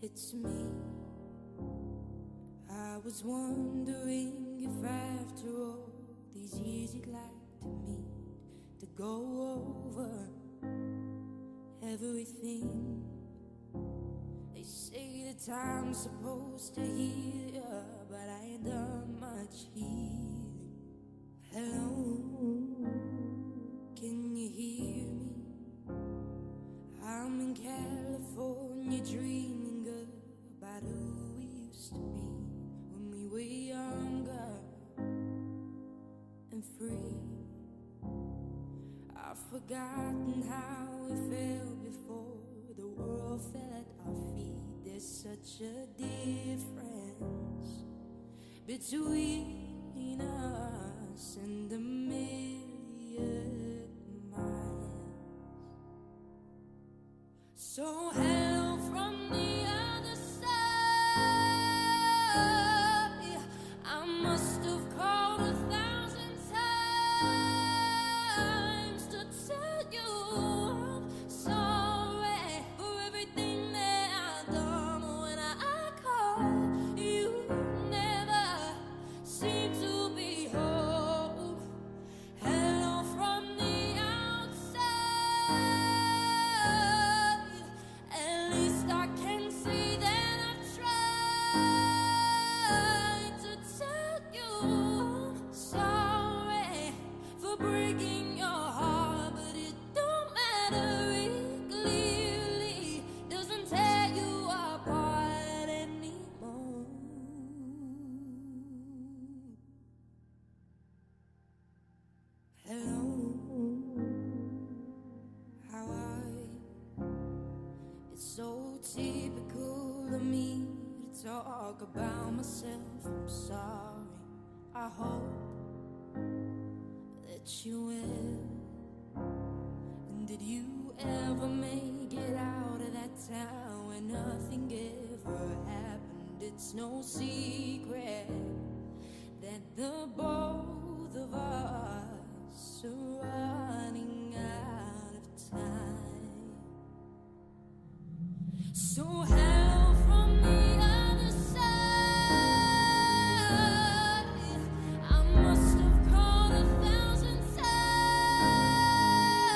it's me. I was wondering if after all these years you'd like to meet, to go over everything. They say that time's supposed to heal you, but I ain't done much healing. Hello, can you hear me? I'm in California dreaming about who we used to be when we were younger and free. I've forgotten how it felt before the world fell at our feet. There's such a difference between us and a million miles. So hello from the other side. I must have called 1,000 times to tell you I'm sorry for everything that I've done. When I call, you never seem to be home. Hello from the outside. At least I can see that I've tried to tell you I'm sorry for breaking your heart, but it don't matter. It clearly doesn't tear you apart anymore. Hello, how are you? It's so typical of me to talk about myself. I'm sorry. I hope that you will. And did you ever make it out of that town where nothing ever happened? It's no secret that the both of us are running out of time. So hello from the other side. I must have called 1,000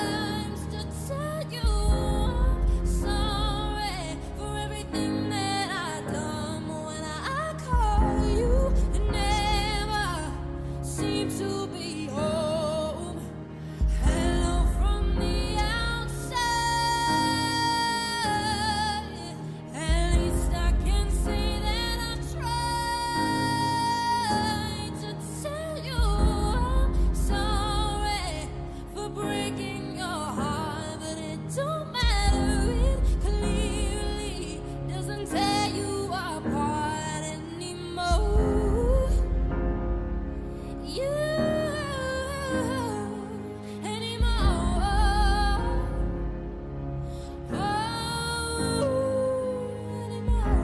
times to tell you I'm sorry for everything that I've done. When I call, you never seem to be home. Hello from the outside. At least I can say that I've tried to tell you I'm sorry for breaking your heart, but it don't matter. It clearly doesn't tear you apart anymore. You anymore. Oh, anymore.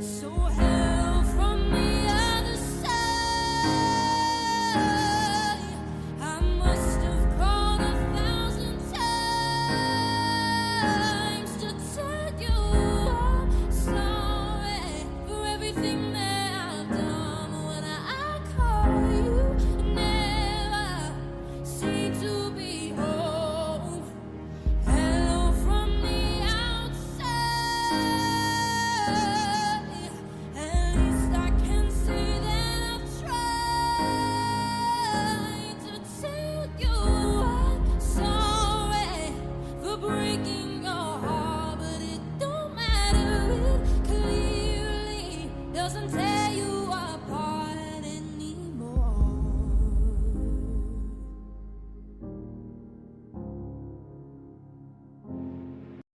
So hello from the other side. I must have called 1,000 times to tell you I'm sorry for everything that I've done. When I call, you never seem to be home. Hello from the outside. At least I can say that I've tried to tell you I'm sorry for breaking your heart, but it don't matter. It clearly doesn't tear